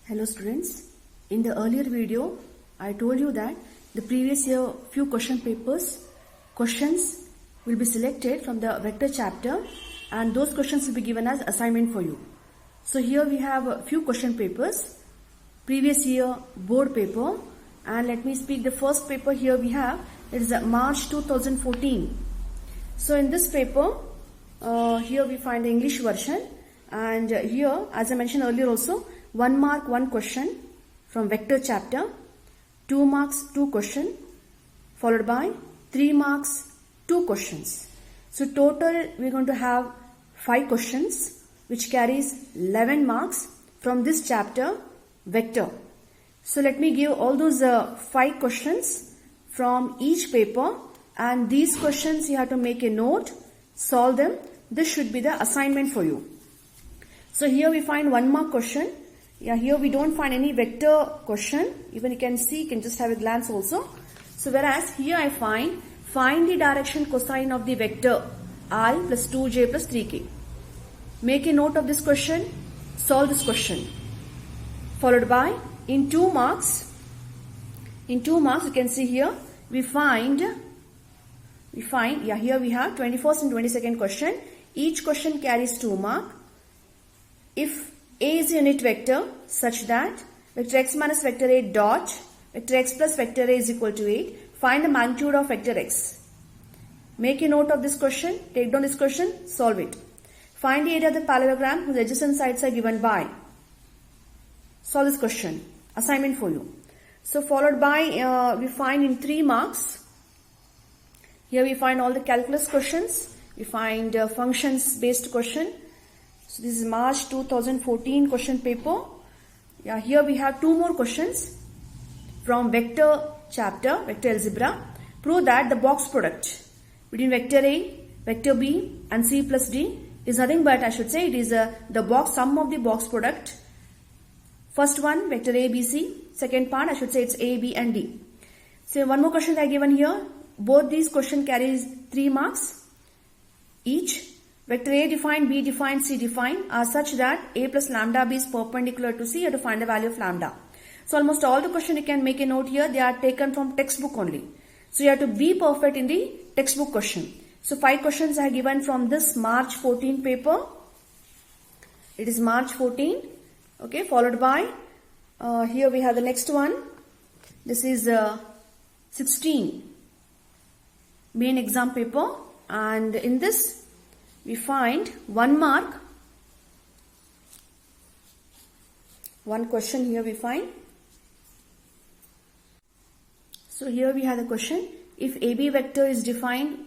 Hello students, in the earlier video I told you that the previous year few questions will be selected from the vector chapter and those questions will be given as assignment for you. So here we have a few question papers, previous year board paper, and let me speak the first paper. Here we have, it is March 2014. So in this paper, here we find the English version, and here as I mentioned earlier also, 1 mark 1 question from vector chapter, 2 marks 2 question, followed by 3 marks 2 questions. So total we are going to have 5 questions which carries 11 marks from this chapter vector. So let me give all those 5 questions from each paper, and these questions you have to make a note, solve them. This should be the assignment for you. So here we find 1 mark question. Yeah, here we don't find any vector question. Even you can see, you can just have a glance also. So whereas here I find the direction cosine of the vector I plus 2j plus 3k. Make a note of this question, solve this question. Followed by in 2 marks you can see here we find here we have 21st and 22nd question. Each question carries 2 marks. If A is a unit vector such that vector x minus vector a dot vector x plus vector a is equal to 8, find the magnitude of vector x. Make a note of this question, take down this question, solve it. Find the area of the parallelogram whose adjacent sides are given by. Solve this question. Assignment for you. So followed by we find in 3 marks. Here we find all the calculus questions. We find functions based question. So this is March 2014 question paper. Yeah, here we have 2 more questions from vector chapter, vector algebra. Prove that the box product between vector A, vector B and C plus D is nothing but, I should say, it is the box sum of the box product. First one, vector A, B, C. Second part, I should say it's A, B and D. So one more question I have given here. Both these questions carries 3 marks each. Vector A defined, B defined, C defined are such that A plus lambda B is perpendicular to C. You have to find the value of lambda. So almost all the questions you can make a note here. They are taken from textbook only. So you have to be perfect in the textbook question. So 5 questions are given from this March 14 paper. It is March 14. Okay, followed by here we have the next one. This is 16 main exam paper, and in this we find 1 mark, 1 question here we find. So here we have the question, if AB vector is defined,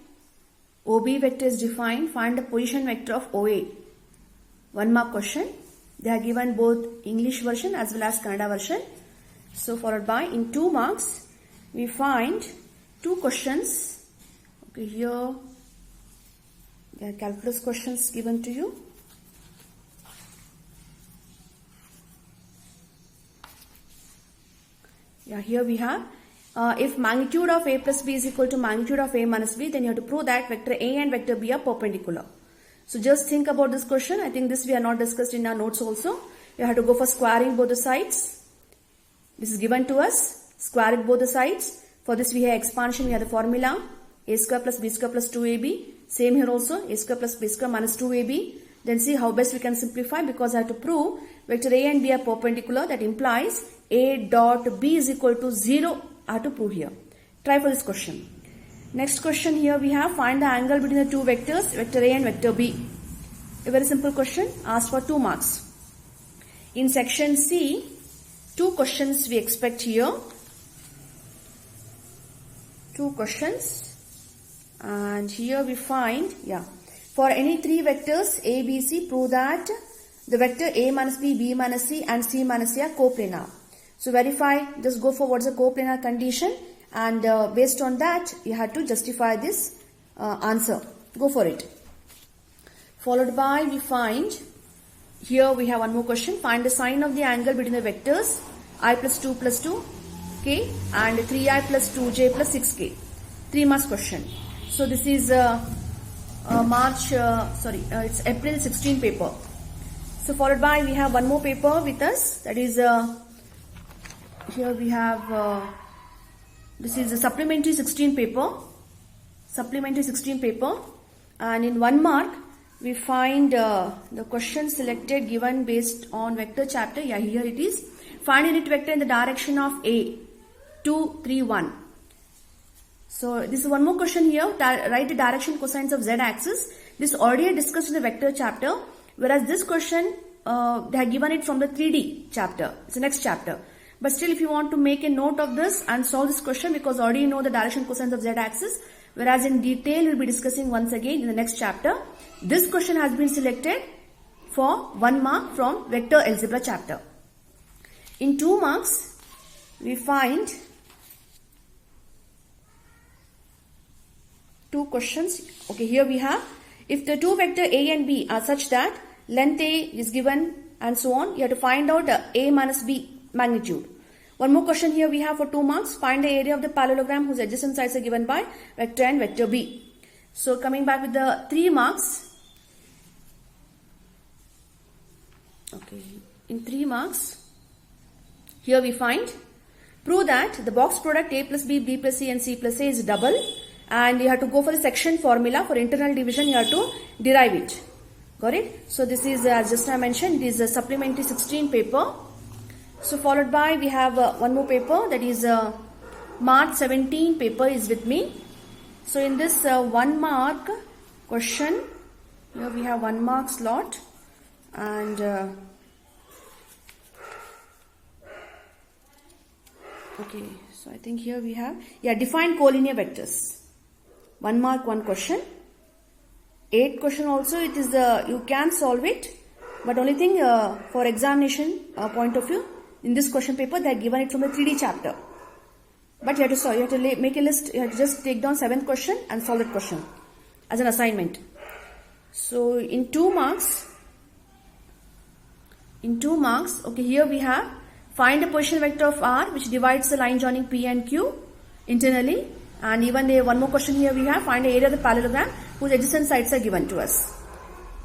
OB vector is defined, find the position vector of OA. 1 mark question. They are given both English version as well as Kannada version. So followed by in 2 marks we find 2 questions. Okay, here there are calculus questions given to you. Yeah, here we have if magnitude of A plus B is equal to magnitude of A minus B, then you have to prove that vector A and vector B are perpendicular. So just think about this question. I think this we are not discussed in our notes also. You have to go for squaring both the sides. This is given to us. Square it both the sides. For this we have expansion. We have the formula A square plus B square plus 2AB. Same here also, A square plus B square minus 2AB. Then see how best we can simplify, because I have to prove vector A and B are perpendicular. That implies A dot B is equal to 0. I have to prove here. Try for this question. Next question here we have, find the angle between the 2 vectors, vector A and vector B. A very simple question, asked for 2 marks. In section C, 2 questions we expect here. 2 questions. And here we find, for any 3 vectors A, B, C, prove that the vector A minus B, B minus C and C minus C are coplanar. So verify, just go for what's the coplanar condition, and based on that you have to justify this answer. Go for it. Followed by we find, here we have 1 more question, find the sine of the angle between the vectors I plus 2 plus 2 k and 3i plus 2j plus 6k. 3 marks question. So this is it's April 16 paper. So followed by we have one more paper with us, that is here we have this is a supplementary 16 paper, and in 1 mark we find the question selected given based on vector chapter. Yeah, here it is. Find unit vector in the direction of A, 2, 3, 1. So this is one more question here. Write the direction cosines of z axis. This already discussed in the vector chapter, whereas this question they have given it from the 3D chapter. It's the next chapter. But still, if you want to make a note of this and solve this question, because already you know the direction cosines of z axis, whereas in detail we'll be discussing once again in the next chapter. This question has been selected for 1 mark from vector algebra chapter. In 2 marks, we find 2 questions. Okay, here we have, if the 2 vector A and B are such that length A is given and so on, you have to find out A minus B magnitude. One more question here we have for 2 marks. Find the area of the parallelogram whose adjacent sides are given by vector A and vector B. So coming back with the 3 marks. Okay, in 3 marks, here we find, prove that the box product A plus B, B plus C and C plus A is double, and you have to go for the section formula. For internal division you have to derive it. Got it? So this is, as just I mentioned, it is a supplementary 16 paper. So followed by we have one more paper, that is March 17 paper is with me. So in this 1 mark question, here we have 1 mark slot, and okay, so I think here we have, yeah, define collinear vectors. 1 mark, 1 question. 8 question also, it is you can solve it, but only thing for examination point of view, in this question paper they have given it from the 3D chapter. But you have to solve, you have to make a list, you have to just take down 7th question and solve that question as an assignment. So in 2 marks, okay, here we have, find a position vector of R which divides the line joining P and Q internally, and even one more question here we have, find the area of the parallelogram whose adjacent sides are given to us.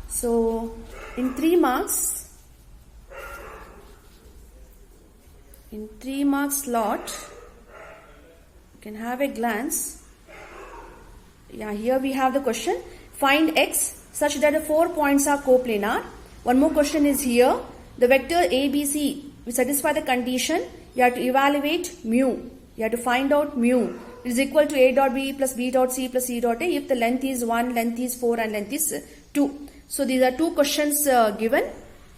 So in 3 marks, slot, you can have a glance. Yeah, here we have the question, find X such that the 4 points are coplanar. One more question is here, the vector ABC will satisfy the condition. You have to evaluate mu. You have to find out mu is equal to A dot B plus B dot C plus C dot A if the length is 1, length is 4 and length is 2. So these are 2 questions given.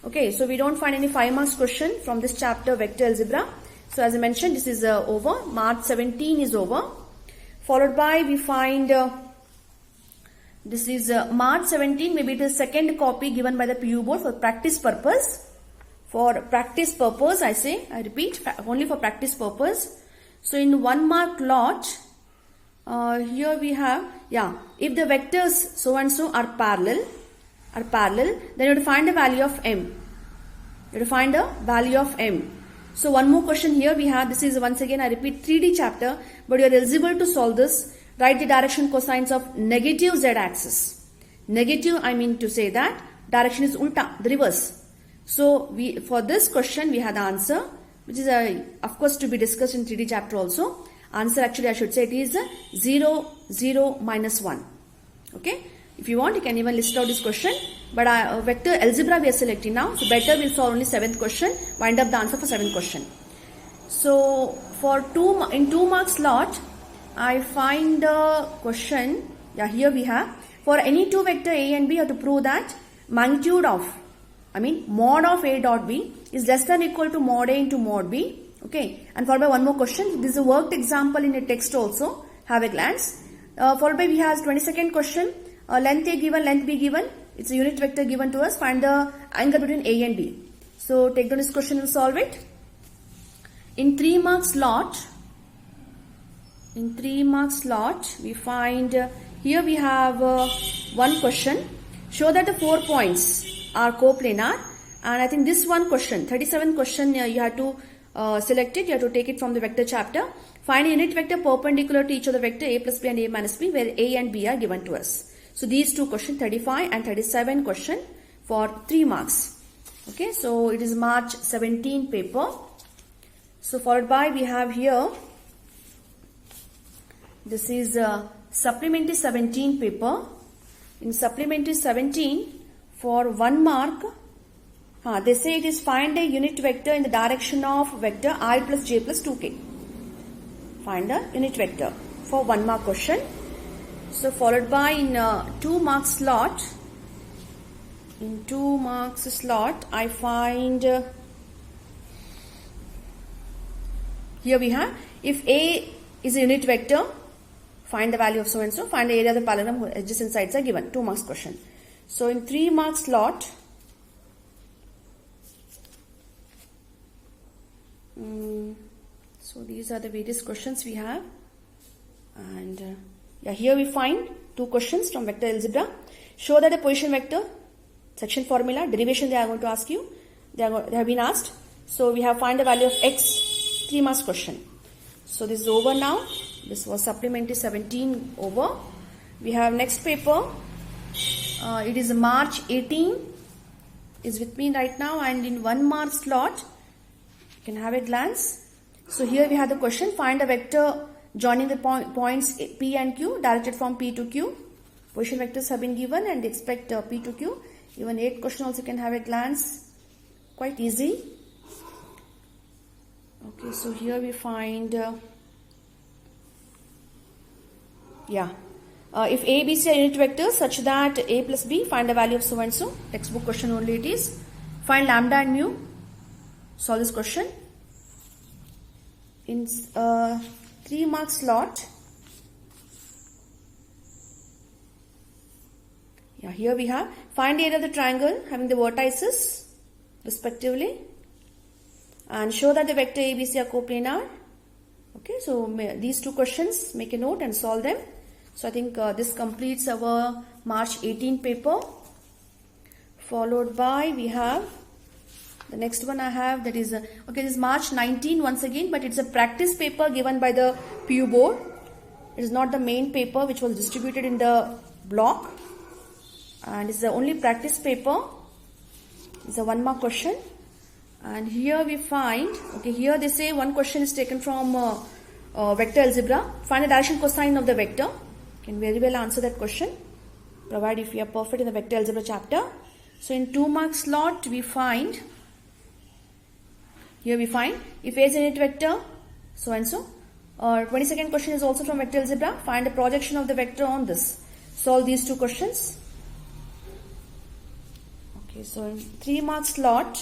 Okay, so we don't find any 5 marks question from this chapter vector algebra. So as I mentioned, this is over. March 17 is over. Followed by we find this is March 17, maybe it is second copy given by the PU board for practice purpose. For practice purpose, I repeat, only for practice purpose. So in 1 mark lot, here we have, yeah, if the vectors so and so are parallel, then you have to find the value of M. So one more question here we have, this is once again, I repeat, 3D chapter, but you are eligible to solve this. Write the direction cosines of negative z axis. Negative, I mean to say that direction is ulta, the reverse. So for this question we had the answer, which is of course to be discussed in 3D chapter also. Answer actually I should say it is 0, 0, minus 1. Okay. If you want, you can even list out this question. But vector algebra we are selecting now. So better we'll solve only 7th question. Wind up the answer for 7th question. So for in 2 mark slot, I find the question. Yeah, here we have. For any 2 vector A and B, you have to prove that magnitude of, mod of A dot B is less than or equal to mod A into mod B. Okay. And followed by one more question. This is a worked example in a text also. Have a glance. Followed by we have 22nd question. Length A given, length B given. It's a unit vector given to us. Find the angle between A and B. So take down this question and solve it. In 3 mark slot, we find here we have one question. Show that the 4 points are coplanar, and I think this one question, 37th question, you have to select it. You have to take it from the vector chapter. Find a unit vector perpendicular to each of the vector A plus B and A minus B, where A and B are given to us. So these 2 questions, 35 and 37 question for 3 marks. Okay, so it is March 17 paper. So followed by we have here, this is supplementary 17 paper. In supplementary 17, for 1 mark, they say it is find a unit vector in the direction of vector I plus j plus 2k. Find a unit vector for 1 mark question. So followed by in 2 mark slot, in 2 marks slot, I find, here we have, if A is a unit vector, find the value of so and so, find the area of the parallelogram whose adjacent sides are given. 2 marks question. So in 3 mark slot, so these are the various questions we have, and here we find 2 questions from vector algebra. Show that the position vector, section formula, derivation they are going to ask you, they have been asked. So we have find the value of x, 3 marks question. So this is over now. This was supplementary 17 over. We have next paper. It is March 18 is with me right now, and in 1 mark slot you can have a glance. So here we have the question, find a vector joining the points P and Q directed from P to Q. Position vectors have been given and expect P to Q. Even 8 question also can have a glance. Quite easy. Okay, so here we find if A, B, C are unit vectors such that A plus B, find the value of so and so. Textbook question only it is. Find lambda and mu. Solve this question. In 3 mark slot, here we have find the area of the triangle having the vertices respectively, and show that the vector ABC are coplanar. Okay, so these 2 questions, make a note and solve them. So I think this completes our March 18 paper. Followed by we have the next one I have, that is this is March 19 once again, but it's a practice paper given by the PU board. It is not the main paper which was distributed in the block, and it's the only practice paper. It's a 1 mark question, and here we find, here they say 1 question is taken from vector algebra. Find the direction cosine of the vector. You can very well answer that question, provided if you are perfect in the vector algebra chapter. So in 2 mark slot we find, here we find if A is a unit vector so and so. 22nd question is also from vector algebra. Find the projection of the vector on this. Solve these 2 questions. Okay, so in 3 mark slot,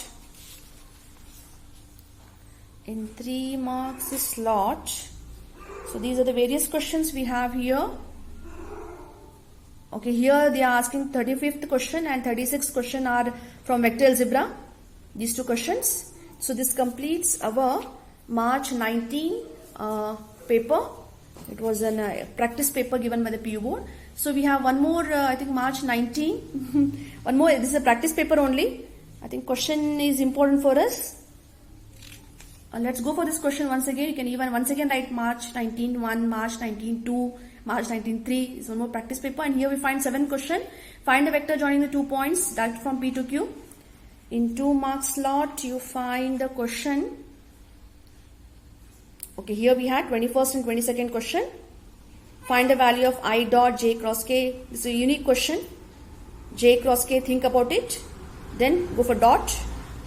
so these are the various questions we have here. Okay, here they are asking 35th question and 36th question are from vector algebra. These 2 questions. So this completes our March 19 paper. It was a practice paper given by the PU board. So we have one more, I think March 19. One more, this is a practice paper only. I think question is important for us. Let's go for this question once again. You can even once again write March 19 1, March 19 2, March 19 3 is one more practice paper, and here we find 7 question. Find the vector joining the 2 points direct from P to Q. In 2 mark slot you find the question. Okay, here we had 21st and 22nd question. Find the value of I dot j cross k. This is a unique question. J cross k, think about it. Then go for dot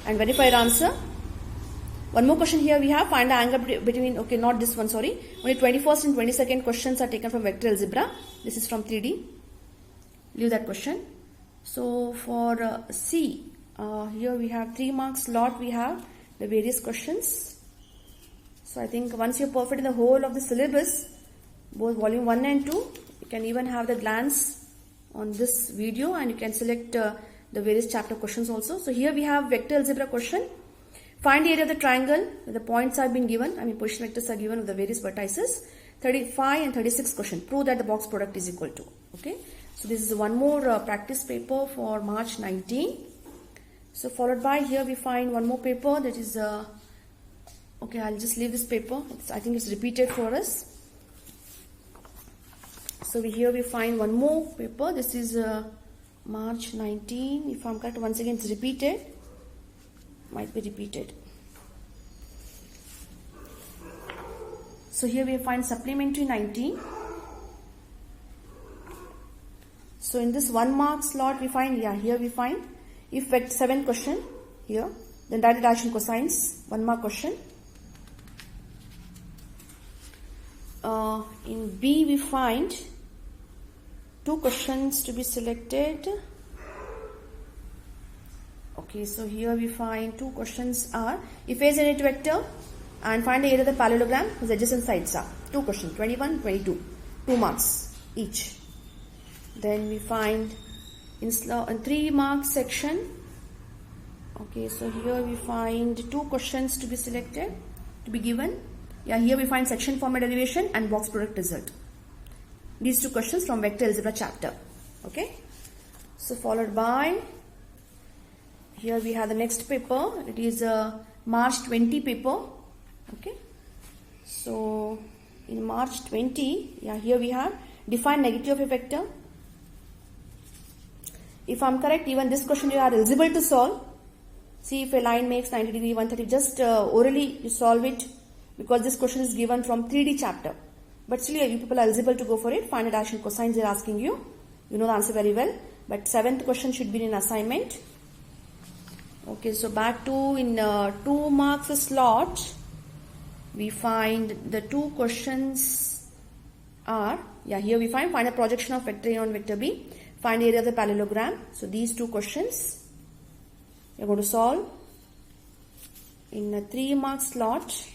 and verify your answer. One more question here we have, find the angle between, okay, not this one, sorry. Only 21st and 22nd questions are taken from vector algebra. This is from 3D. Leave that question. So for C, here we have 3 mark slot, we have the various questions. So I think once you're perfect in the whole of the syllabus, both volume 1 and 2, you can even have the glance on this video and you can select the various chapter questions also. So here we have vector algebra question. Find the area of the triangle where the points have been given. Position vectors are given with the various vertices. 35 and 36 question. Prove that the box product is equal to. Okay. So this is one more practice paper for March 19. So followed by here we find one more paper that is, okay, I'll just leave this paper. I think it's repeated for us. So here we find one more paper. This is March 19. If I'm correct, once again it's repeated. might be repeated. So here we find supplementary 19. So in this 1 mark slot we find, here we find if at 7th question here, then direct addition cosines, 1 mark question. In B we find 2 questions to be selected. Okay, so here we find 2 questions are, if A is a unit vector and find the area of the parallelogram whose adjacent sides are. 2 questions, 21, 22, 2 marks each. Then we find in 3 mark section. Okay, so here we find 2 questions to be selected, to be given. Here we find section format derivation and box product result. These 2 questions from vector algebra chapter. Okay, so followed by, here we have the next paper. It is a March 20 paper. Okay, so in March 20, here we have define negative of a vector. If I'm correct, even this question you are eligible to solve. See if a line makes 90 degree, 130, just orally you solve it, because this question is given from 3D chapter. But still you people are eligible to go for it. Find addition cosines they are asking you. You know the answer very well. But 7th question should be in assignment. Okay, so back to in 2 marks slot, we find the 2 questions are, here we find a projection of vector A on vector B. Find area of the parallelogram. So these 2 questions we are going to solve in a 3 mark slot.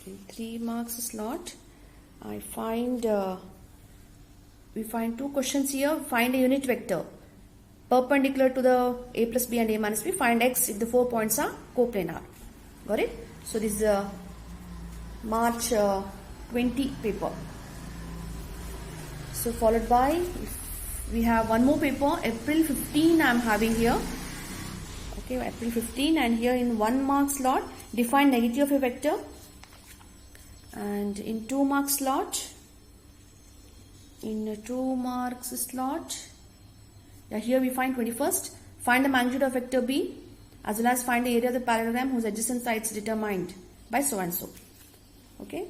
In 3 marks slot, I find we find 2 questions here. Find a unit vector perpendicular to the A plus B and A minus B. Find X if the 4 points are coplanar. Got it? So this is a March 20 paper. So followed by, we have one more paper, April 15 I am having here. Okay, April 15, and here in 1 mark slot, define negative of a vector. And in 2 mark slot, here we find 21st, find the magnitude of vector B as well as find the area of the parallelogram whose adjacent sides determined by so and so. Okay,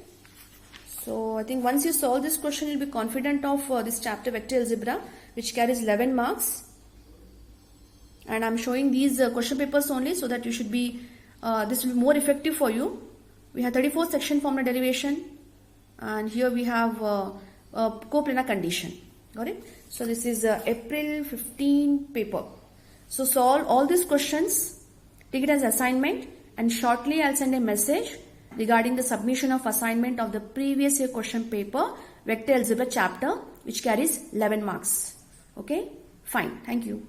so I think once you solve this question, you'll be confident of this chapter vector algebra, which carries 11 marks. And I'm showing these question papers only so that you should be, this will be more effective for you. We have 34th section formula derivation, and here we have coplanar condition. Got it? So this is April 15 paper. So solve all these questions, take it as assignment, and shortly I'll send a message regarding the submission of assignment of the previous year question paper, vector algebra chapter, which carries 11 marks. Okay, fine. Thank you.